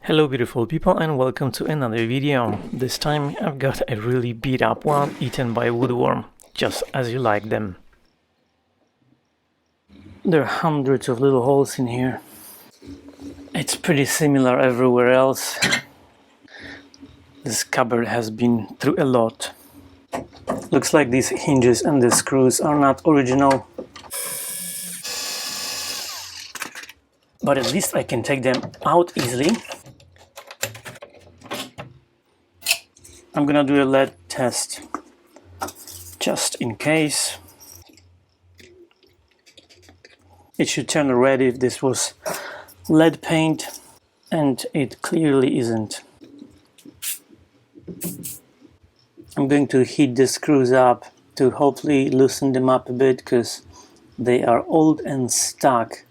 Hello beautiful people and welcome to another video. This time I've got a really beat up one eaten by woodworm, just as you like them. There are hundreds of little holes in here. It's pretty similar everywhere else. This cupboard has been through a lot. Looks like these hinges and the screws are not original. But at least I can take them out easily. I'm gonna do a lead test just in case. It should turn red if this was lead paint, and it clearly isn't. I'm going to heat the screws up to hopefully loosen them up a bit because they are old and stuck.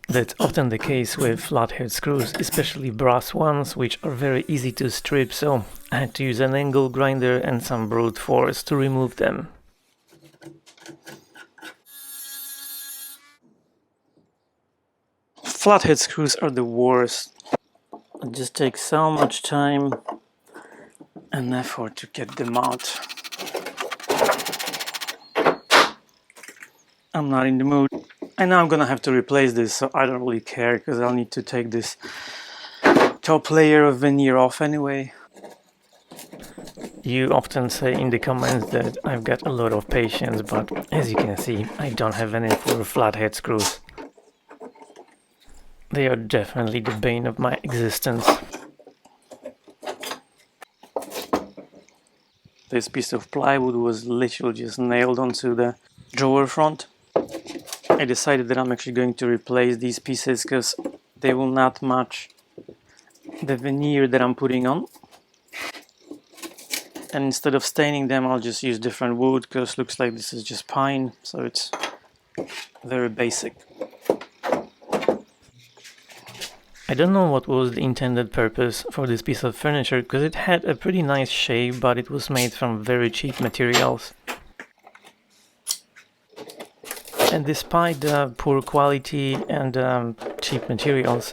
That's often the case with flathead screws, especially brass ones, which are very easy to strip, so I had to use an angle grinder and some brute force to remove them. Flathead screws are the worst. It just takes so much time and effort to get them out. I'm not in the mood. And now I'm gonna have to replace this, so I don't really care because I'll need to take this top layer of veneer off anyway. You often say in the comments that I've got a lot of patience, but as you can see, I don't have any for flathead screws. They are definitely the bane of my existence. This piece of plywood was literally just nailed onto the drawer front. I decided that I'm actually going to replace these pieces because they will not match the veneer that I'm putting on. And instead of staining them, I'll just use different wood because it looks like this is just pine, so it's very basic. I don't know what was the intended purpose for this piece of furniture because it had a pretty nice shape, but it was made from very cheap materials. And despite the poor quality and cheap materials,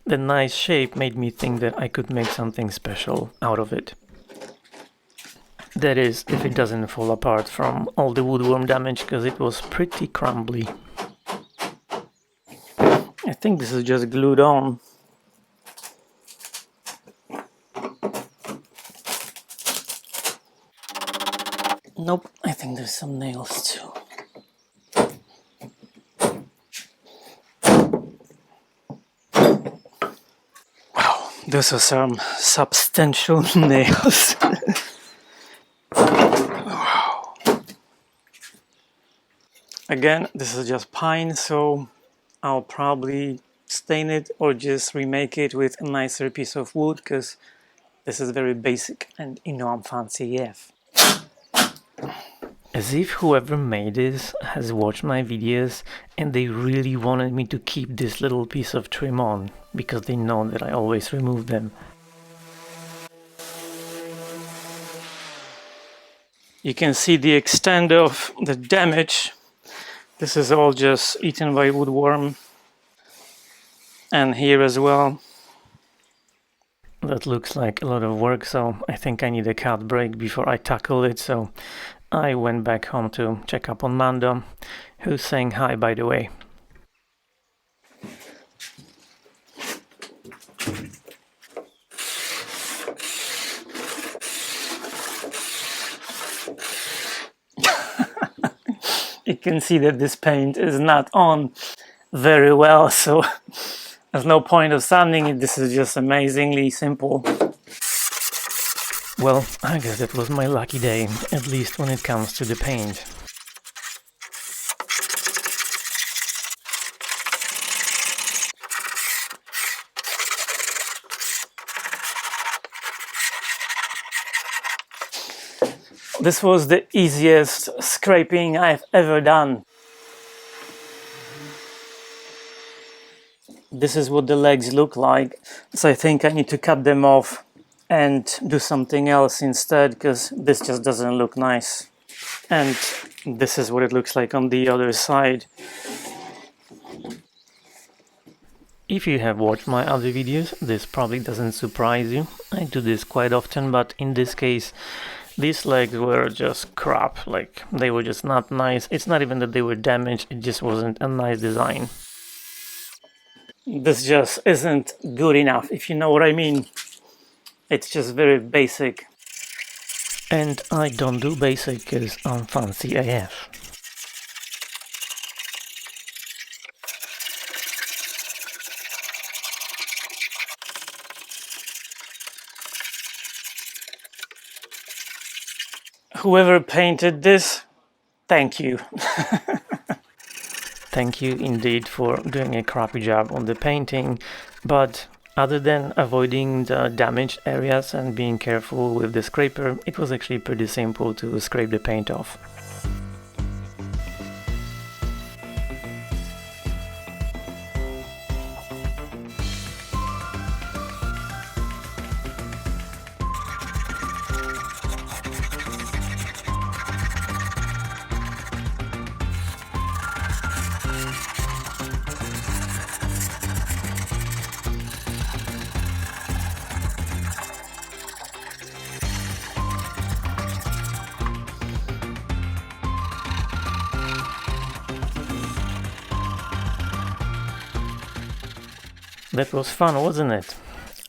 the nice shape made me think that I could make something special out of it. That is, if it doesn't fall apart from all the woodworm damage, because it was pretty crumbly. I think this is just glued on. Nope, I think there's some nails too. Those are some substantial nails. Wow. Again, this is just pine, so I'll probably stain it or just remake it with a nicer piece of wood because this is very basic and you know I'm fancy AF. As if whoever made this has watched my videos and they really wanted me to keep this little piece of trim on because they know that I always remove them. You can see the extent of the damage. This is all just eaten by woodworm. And here as well. That looks like a lot of work, so I think I need a cut break before I tackle it, so I went back home to check up on Mando, who's saying hi by the way. You can see that this paint is not on very well, so there's no point of sanding it. This is just amazingly simple. Well, I guess that was my lucky day, at least when it comes to the paint. This was the easiest scraping I've ever done. This is what the legs look like, so I think I need to cut them off and do something else instead because this just doesn't look nice. And this is what it looks like on the other side. If you have watched my other videos, this probably doesn't surprise you. I do this quite often, but in this case, these legs were just crap. Like, they were just not nice. It's not even that they were damaged, it just wasn't a nice design. This just isn't good enough, if you know what I mean. It's just very basic. And I don't do basic because I'm fancy AF. Whoever painted this, thank you. Thank you indeed for doing a crappy job on the painting, but other than avoiding the damaged areas and being careful with the scraper, it was actually pretty simple to scrape the paint off. That was fun, wasn't it?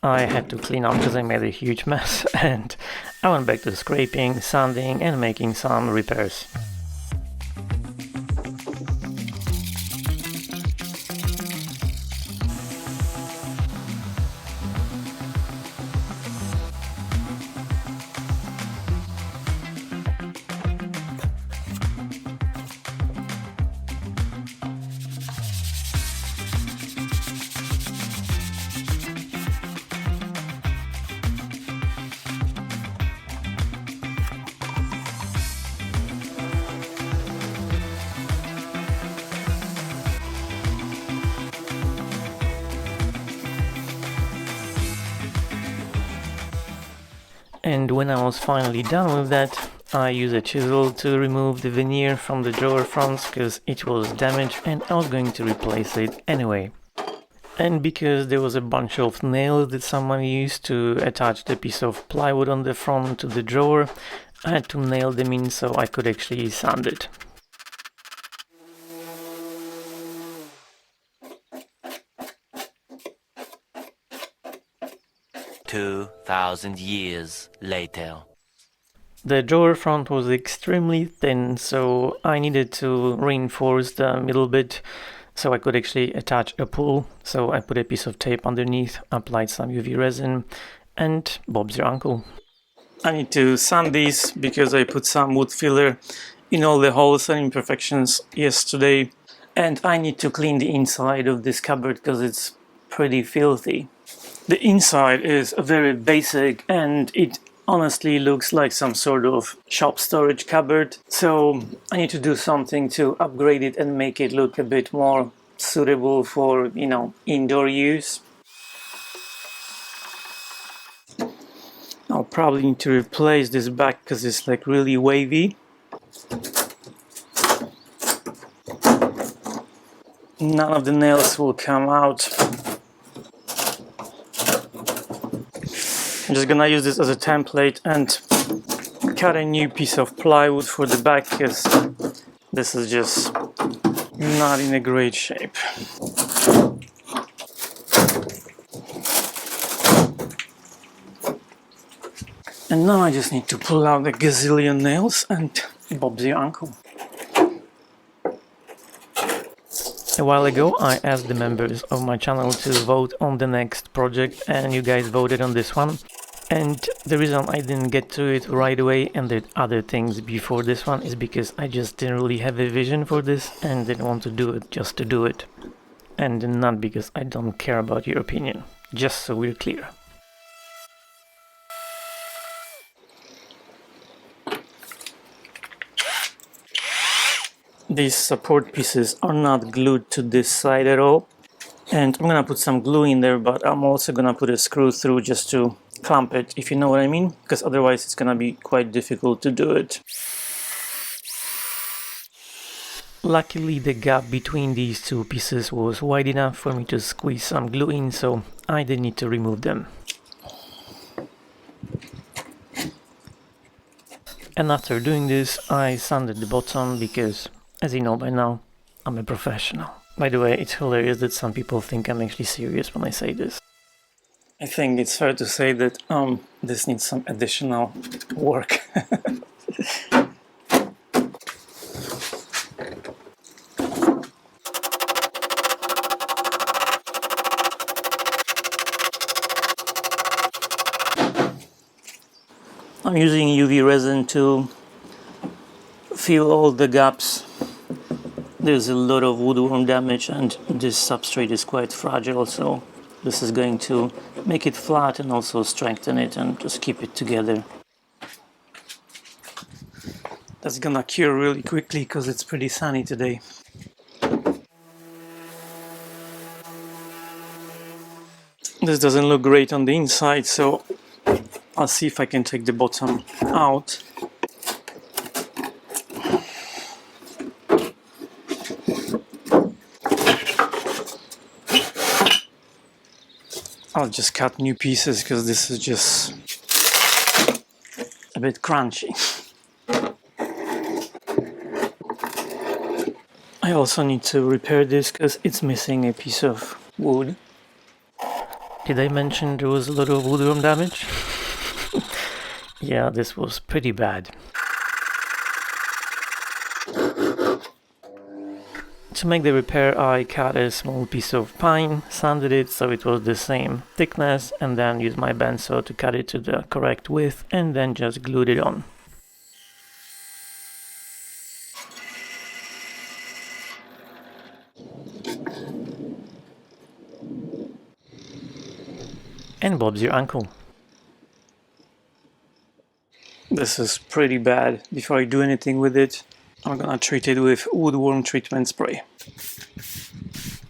I had to clean up because I made a huge mess, and I went back to scraping, sanding and making some repairs. And when I was finally done with that, I used a chisel to remove the veneer from the drawer fronts because it was damaged and I was going to replace it anyway. And because there was a bunch of nails that someone used to attach the piece of plywood on the front to the drawer, I had to nail them in so I could actually sand it. $2,000 later. The drawer front was extremely thin, so I needed to reinforce the middle bit so I could actually attach a pull. So I put a piece of tape underneath, applied some UV resin, and Bob's your uncle. I need to sand these because I put some wood filler in all the holes and imperfections yesterday. And I need to clean the inside of this cupboard because it's pretty filthy. The inside is very basic and it honestly looks like some sort of shop storage cupboard. So I need to do something to upgrade it and make it look a bit more suitable for, you know, indoor use. I'll probably need to replace this back because it's like really wavy. None of the nails will come out. I'm just gonna use this as a template and cut a new piece of plywood for the back because this is just not in a great shape. And now I just need to pull out the gazillion nails and Bob's your uncle. A while ago I asked the members of my channel to vote on the next project and you guys voted on this one. And the reason I didn't get to it right away and did other things before this one is because I just didn't really have a vision for this and didn't want to do it just to do it. And not because I don't care about your opinion, just so we're clear. These support pieces are not glued to this side at all. And I'm gonna put some glue in there, but I'm also gonna put a screw through just to clamp it, if you know what I mean, because otherwise it's gonna be quite difficult to do it. Luckily the gap between these two pieces was wide enough for me to squeeze some glue in, so I didn't need to remove them. And after doing this, I sanded the bottom because, as you know by now, I'm a professional. By the way, it's hilarious that some people think I'm actually serious when I say this. I think it's fair to say that this needs some additional work. I'm using UV resin to fill all the gaps. There's a lot of woodworm damage and this substrate is quite fragile, so this is going to make it flat and also strengthen it and just keep it together. That's gonna cure really quickly because it's pretty sunny today. This doesn't look great on the inside, so I'll see if I can take the bottom out. I'll just cut new pieces because this is just a bit crunchy. I also need to repair this because it's missing a piece of wood. Did I mention there was a lot of woodworm damage? Yeah, this was pretty bad. To make the repair, I cut a small piece of pine, sanded it so it was the same thickness, and then used my bandsaw to cut it to the correct width, and then just glued it on. And Bob's your uncle. This is pretty bad. Before I do anything with it, I'm gonna treat it with woodworm treatment spray.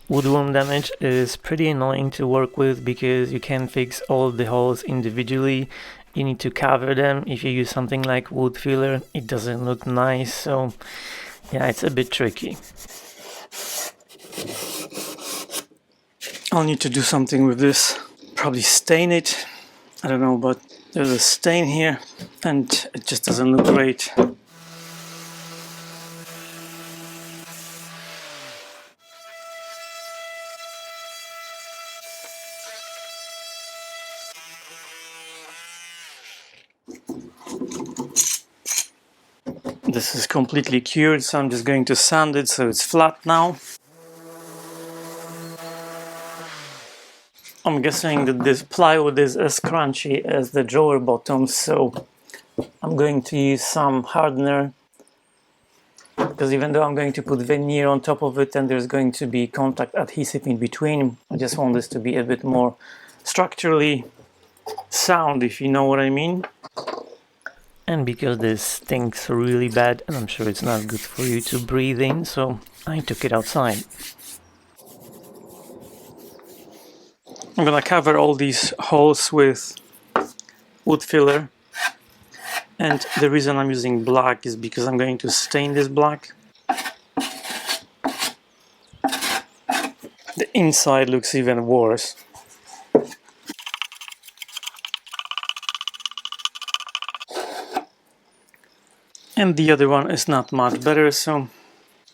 Woodworm damage is pretty annoying to work with because you can't fix all the holes individually. You need to cover them. If you use something like wood filler, it doesn't look nice, so yeah, it's a bit tricky. I'll need to do something with this. Probably stain it. I don't know, but there's a stain here and it just doesn't look great. This is completely cured, so I'm just going to sand it so it's flat now. I'm guessing that this plywood is as crunchy as the drawer bottoms, so I'm going to use some hardener, because even though I'm going to put veneer on top of it and there's going to be contact adhesive in between, I just want this to be a bit more structurally sound, if you know what I mean. And because this stinks really bad, and I'm sure it's not good for you to breathe in, so I took it outside. I'm gonna cover all these holes with wood filler, and the reason I'm using black is because I'm going to stain this black. The inside looks even worse. And the other one is not much better, so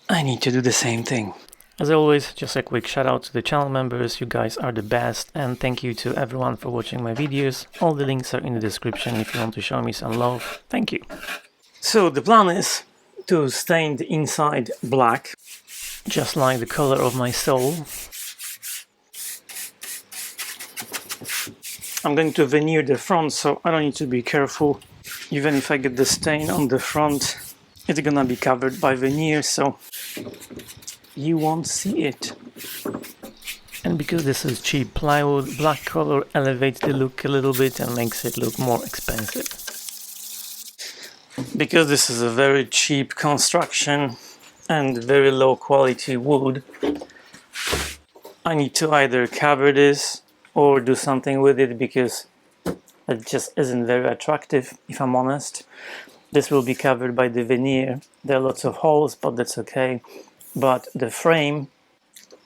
I need to do the same thing. As always, just a quick shout out to the channel members, you guys are the best, and thank you to everyone for watching my videos. All the links are in the description if you want to show me some love. Thank you. So the plan is to stain the inside black, just like the color of my soul. I'm going to veneer the front, so I don't need to be careful. Even if I get the stain on the front, it's gonna be covered by veneer, so you won't see it. And because this is cheap plywood, black color elevates the look a little bit and makes it look more expensive. Because this is a very cheap construction and very low quality wood, I need to either cover this or do something with it, because it just isn't very attractive, if I'm honest. This will be covered by the veneer. There are lots of holes, but that's okay. But the frame,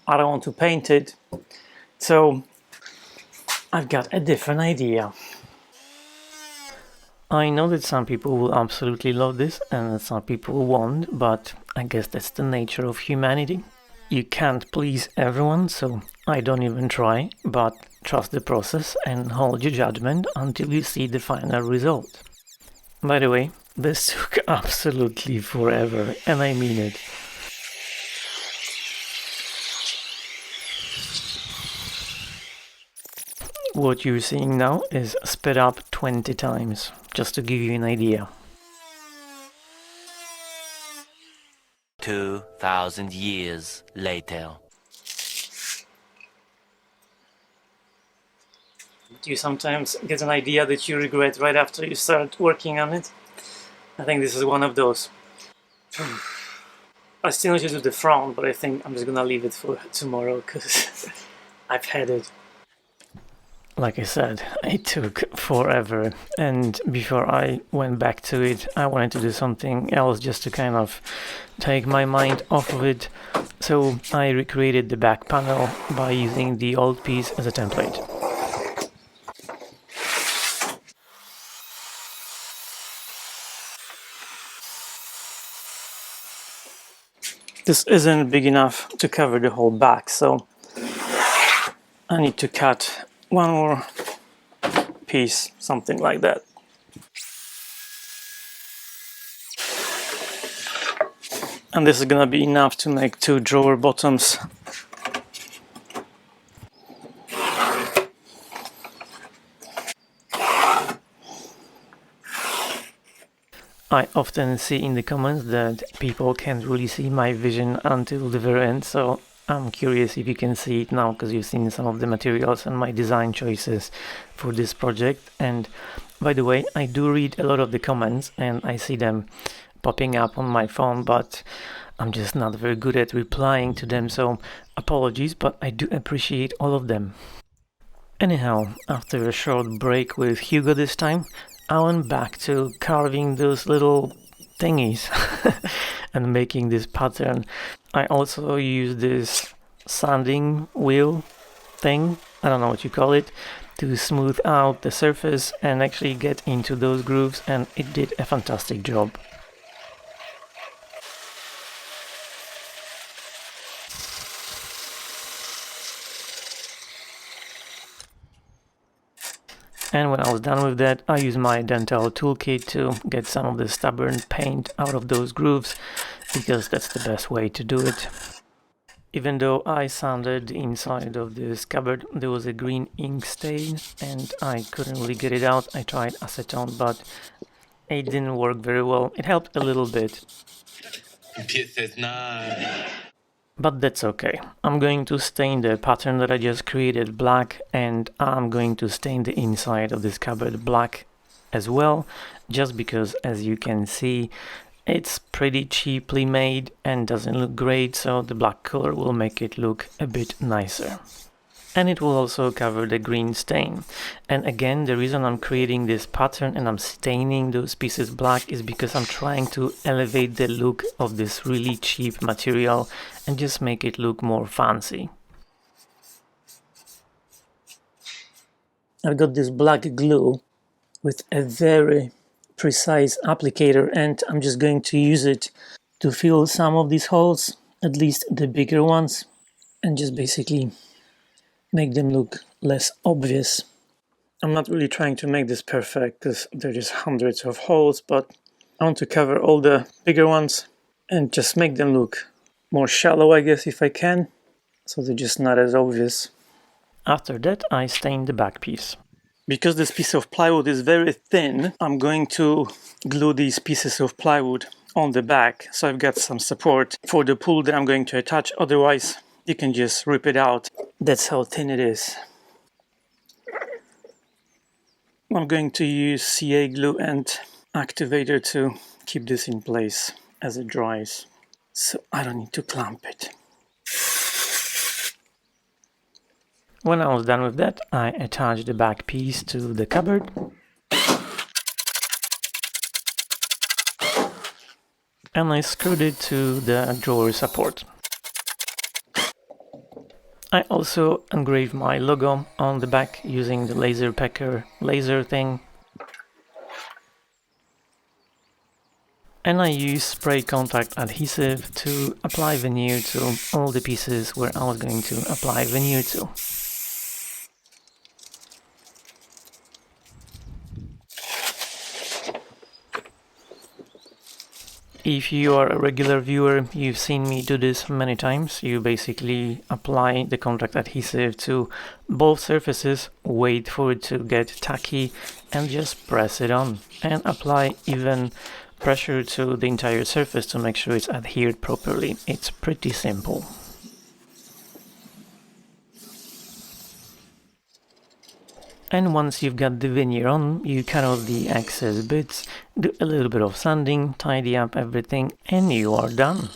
I don't want to paint it, so I've got a different idea. I know that some people will absolutely love this and that some people won't, but I guess that's the nature of humanity. You can't please everyone, so I don't even try, but trust the process and hold your judgment until you see the final result. By the way, this took absolutely forever, and I mean it. What you're seeing now is sped up 20 times, just to give you an idea. 2,000 years later. Do you sometimes get an idea that you regret right after you start working on it? I think this is one of those. I still need to do the front, but I think I'm just gonna leave it for tomorrow because I've had it. Like I said, it took forever, and before I went back to it, I wanted to do something else just to kind of take my mind off of it. So I recreated the back panel by using the old piece as a template. This isn't big enough to cover the whole back, so I need to cut one more piece, something like that. And this is gonna be enough to make 2 drawer bottoms. I often see in the comments that people can't really see my vision until the very end, so I'm curious if you can see it now because you've seen some of the materials and my design choices for this project. And by the way, I do read a lot of the comments and I see them popping up on my phone, but I'm just not very good at replying to them, so apologies, but I do appreciate all of them. Anyhow, after a short break with Hugo this time, I went back to carving those little thingies and making this pattern. I also used this sanding wheel thing, I don't know what you call it, to smooth out the surface and actually get into those grooves, and it did a fantastic job. And when I was done with that, I used my dental toolkit to get some of the stubborn paint out of those grooves, because that's the best way to do it. Even though I sanded the inside of this cupboard, there was a green ink stain and I couldn't really get it out. I tried acetone, but it didn't work very well. It helped a little bit. But that's okay. I'm going to stain the pattern that I just created black, and I'm going to stain the inside of this cupboard black as well, just because, as you can see, it's pretty cheaply made and doesn't look great, so the black color will make it look a bit nicer. And it will also cover the green stain. And again, the reason I'm creating this pattern and I'm staining those pieces black is because I'm trying to elevate the look of this really cheap material and just make it look more fancy. I've got this black glue with a very precise applicator, and I'm just going to use it to fill some of these holes, at least the bigger ones, and just basically make them look less obvious. I'm not really trying to make this perfect because there are just hundreds of holes, but I want to cover all the bigger ones and just make them look more shallow, I guess, if I can, so they're just not as obvious. After that, I stain the back piece. Because this piece of plywood is very thin, I'm going to glue these pieces of plywood on the back, so I've got some support for the pull that I'm going to attach, otherwise you can just rip it out. That's how thin it is. I'm going to use CA glue and activator to keep this in place as it dries, so I don't need to clamp it. When I was done with that, I attached the back piece to the cupboard. and I screwed it to the drawer support. I also engraved my logo on the back using the laser pecker laser thing. And I used spray contact adhesive to apply veneer to all the pieces where I was going to apply veneer to. If you are a regular viewer, you've seen me do this many times. You basically apply the contact adhesive to both surfaces, wait for it to get tacky, and just press it on. And apply even pressure to the entire surface to make sure it's adhered properly. It's pretty simple. And once you've got the veneer on, you cut off the excess bits, do a little bit of sanding, tidy up everything, and you are done.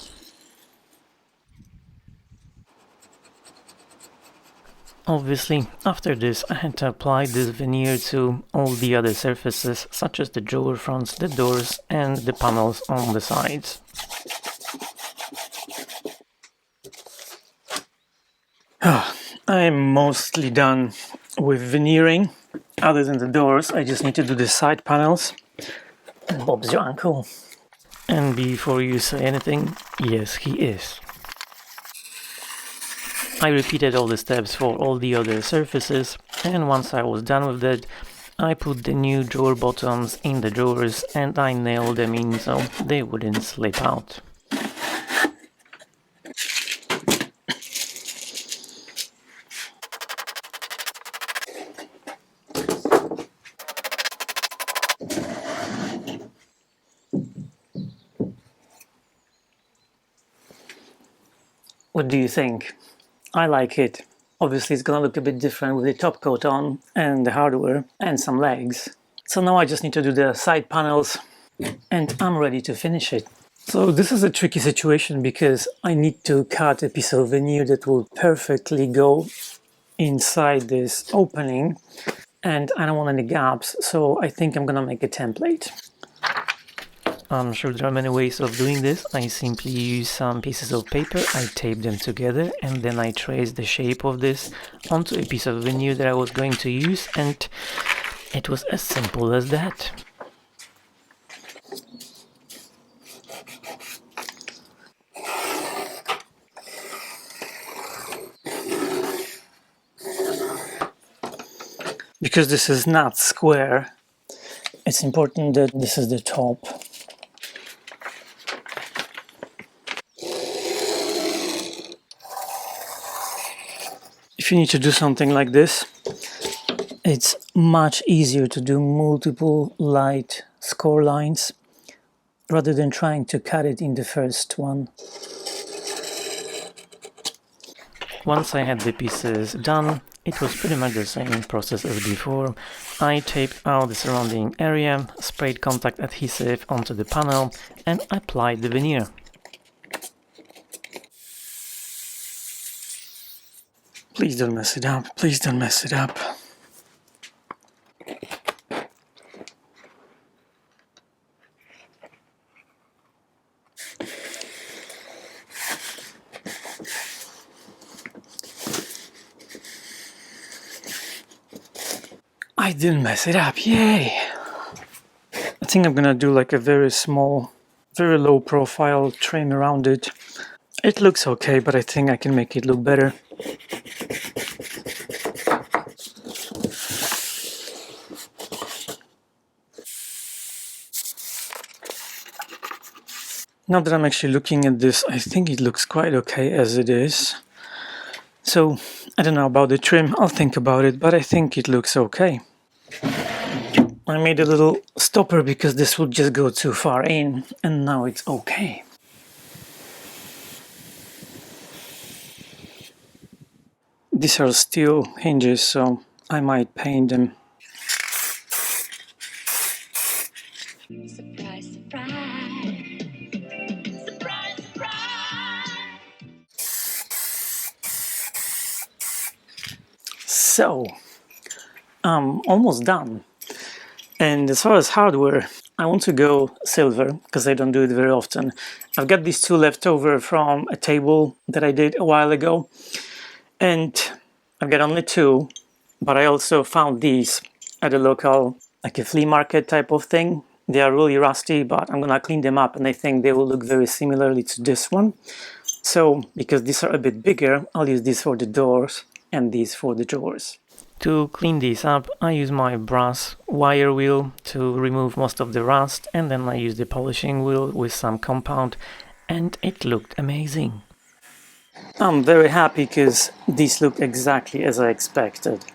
Obviously, after this I had to apply this veneer to all the other surfaces, such as the drawer fronts, the doors, and the panels on the sides. I'm mostly done with veneering. Other than the doors, I just need to do the side panels. And Bob's your uncle. And before you say anything, yes, he is. I repeated all the steps for all the other surfaces, and once I was done with that, I put the new drawer bottoms in the drawers and I nailed them in so they wouldn't slip out. What do you think? I like it. Obviously it's gonna look a bit different with the top coat on and the hardware and some legs. So now I just need to do the side panels and I'm ready to finish it. So this is a tricky situation because I need to cut a piece of veneer that will perfectly go inside this opening and I don't want any gaps, so I think I'm gonna make a template. I'm sure there are many ways of doing this. I simply use some pieces of paper, I tape them together, and then I trace the shape of this onto a piece of veneer that I was going to use, and it was as simple as that. Because this is not square, it's important that this is the top. If you need to do something like this, it's much easier to do multiple light score lines rather than trying to cut it in the first one. Once I had the pieces done, it was pretty much the same process as before. I taped out the surrounding area, sprayed contact adhesive onto the panel, and applied the veneer. Please don't mess it up, please don't mess it up. I didn't mess it up, yay! I think I'm gonna do like a very small, very low profile trim around it. It looks okay, but I think I can make it look better. Now that I'm actually looking at this, I think it looks quite okay as it is. So, I don't know about the trim, I'll think about it, but I think it looks okay. I made a little stopper because this would just go too far in, and now it's okay. These are steel hinges, so I might paint them. Surprise, surprise. Surprise, surprise. So, I'm almost done. And as far as hardware, I want to go silver because I don't do it very often. I've got these two left over from a table that I did a while ago, and I've got only two, but I also found these at a local, like a flea market type of thing. They are really rusty, but I'm gonna clean them up and I think they will look very similarly to this one. So, because these are a bit bigger, I'll use these for the doors and these for the drawers. To clean these up, I use my brass wire wheel to remove most of the rust, and then I use the polishing wheel with some compound, and it looked amazing. I'm very happy because these look exactly as I expected.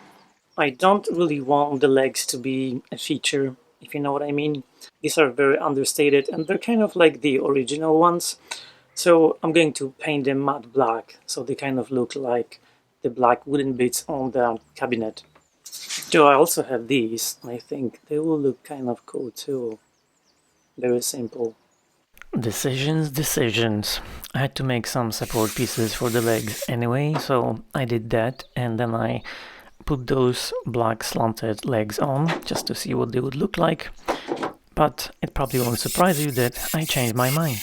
I don't really want the legs to be a feature, if you know what I mean. These are very understated and they're kind of like the original ones. So I'm going to paint them matte black so they kind of look like the black wooden bits on the cabinet. So I also have these. I think they will look kind of cool too. Very simple. Decisions. I had to make some support pieces for the legs anyway, so I did that, and then I put those black slanted legs on just to see what they would look like. But it probably won't surprise you that I changed my mind.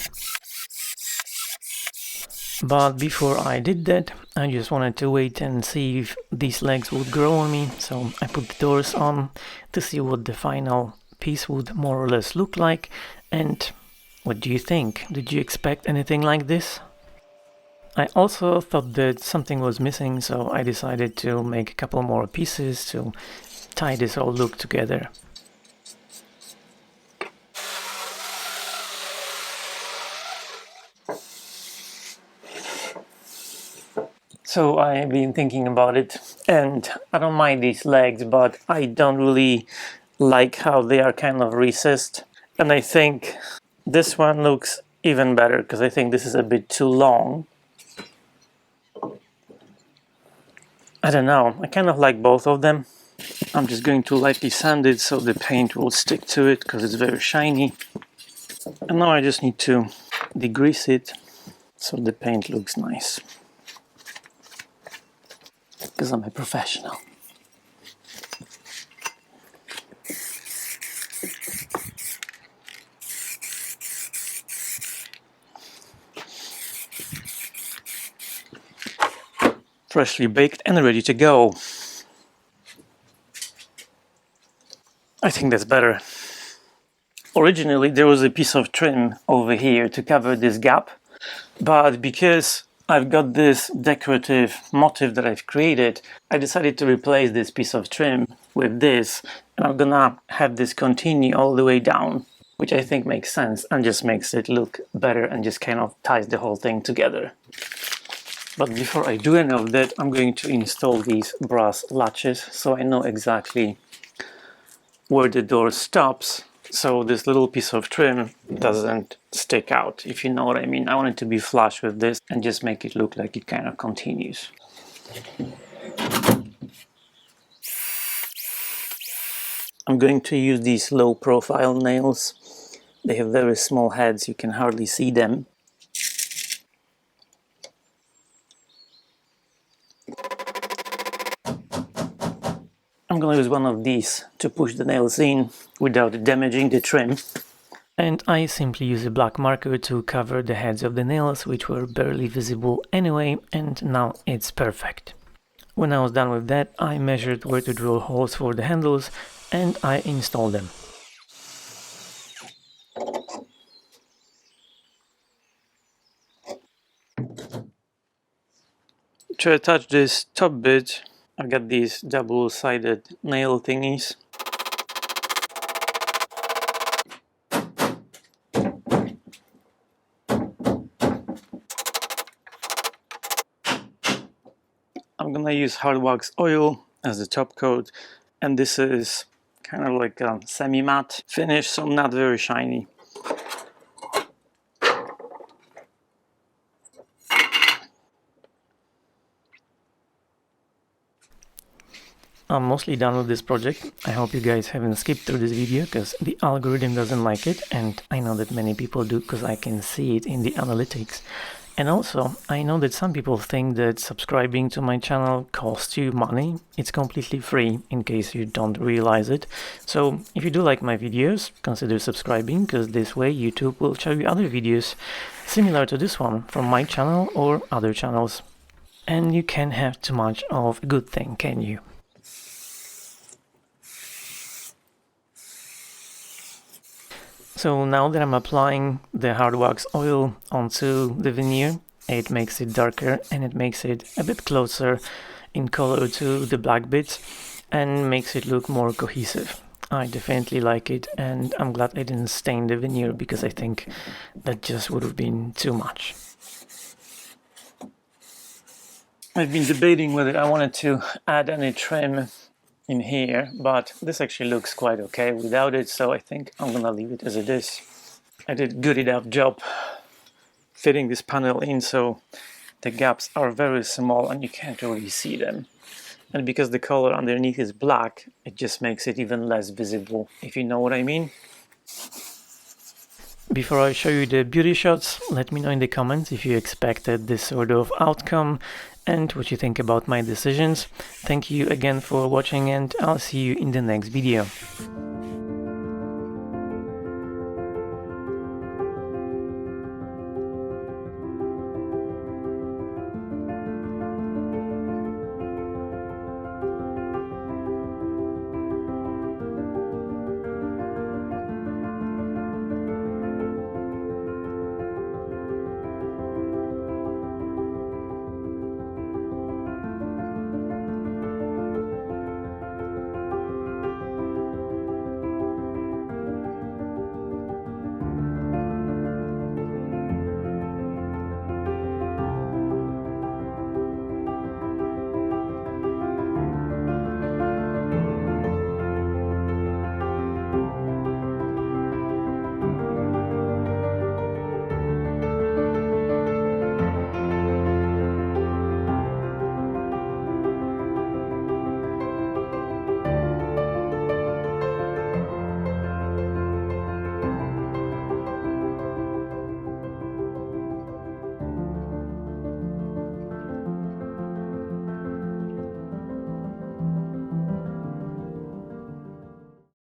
But before I did that, I just wanted to wait and see if these legs would grow on me, so I put the doors on to see what the final piece would more or less look like. And what do you think? Did you expect anything like this? I also thought that something was missing, so I decided to make a couple more pieces to tie this whole look together. So I've been thinking about it, and I don't mind these legs, but I don't really like how they are kind of recessed. And I think this one looks even better because I think this is a bit too long. I don't know, I kind of like both of them. I'm just going to lightly sand it so the paint will stick to it because it's very shiny. And now I just need to degrease it so the paint looks nice. Because I'm a professional. Freshly baked and ready to go. I think that's better. Originally there was a piece of trim over here to cover this gap, but because I've got this decorative motif that I've created, I decided to replace this piece of trim with this, and I'm gonna have this continue all the way down, which I think makes sense and just makes it look better and just kind of ties the whole thing together. But before I do any of that, I'm going to install these brass latches so I know exactly where the door stops, so this little piece of trim doesn't stick out, if you know what I mean. I want it to be flush with this and just make it look like it kind of continues. I'm going to use these low profile nails. They have very small heads, you can hardly see them. I'm going to use one of these to push the nails in without damaging the trim. And I simply use a black marker to cover the heads of the nails, which were barely visible anyway, and now it's perfect. When I was done with that, I measured where to drill holes for the handles and I installed them. To attach this top bit, I've got these double-sided nail thingies. I'm gonna use hard wax oil as the top coat, and this is kind of like a semi-matte finish, so not very shiny. I'm mostly done with this project. I hope you guys haven't skipped through this video because the algorithm doesn't like it, and I know that many people do because I can see it in the analytics. And also, I know that some people think that subscribing to my channel costs you money. It's completely free, in case you don't realize it. So if you do like my videos, consider subscribing, because this way YouTube will show you other videos similar to this one from my channel or other channels. And you can't have too much of a good thing, can you? So now that I'm applying the hard wax oil onto the veneer, it makes it darker and it makes it a bit closer in color to the black bits and makes it look more cohesive. I definitely like it, and I'm glad I didn't stain the veneer because I think that just would have been too much. I've been debating whether I wanted to add any trim in here, but this actually looks quite okay without it, so I think I'm gonna leave it as it is. I did a good enough job fitting this panel in so the gaps are very small and you can't really see them. And because the color underneath is black, it just makes it even less visible, if you know what I mean. Before I show you the beauty shots, let me know in the comments if you expected this sort of outcome and what you think about my decisions. Thank you again for watching, and I'll see you in the next video.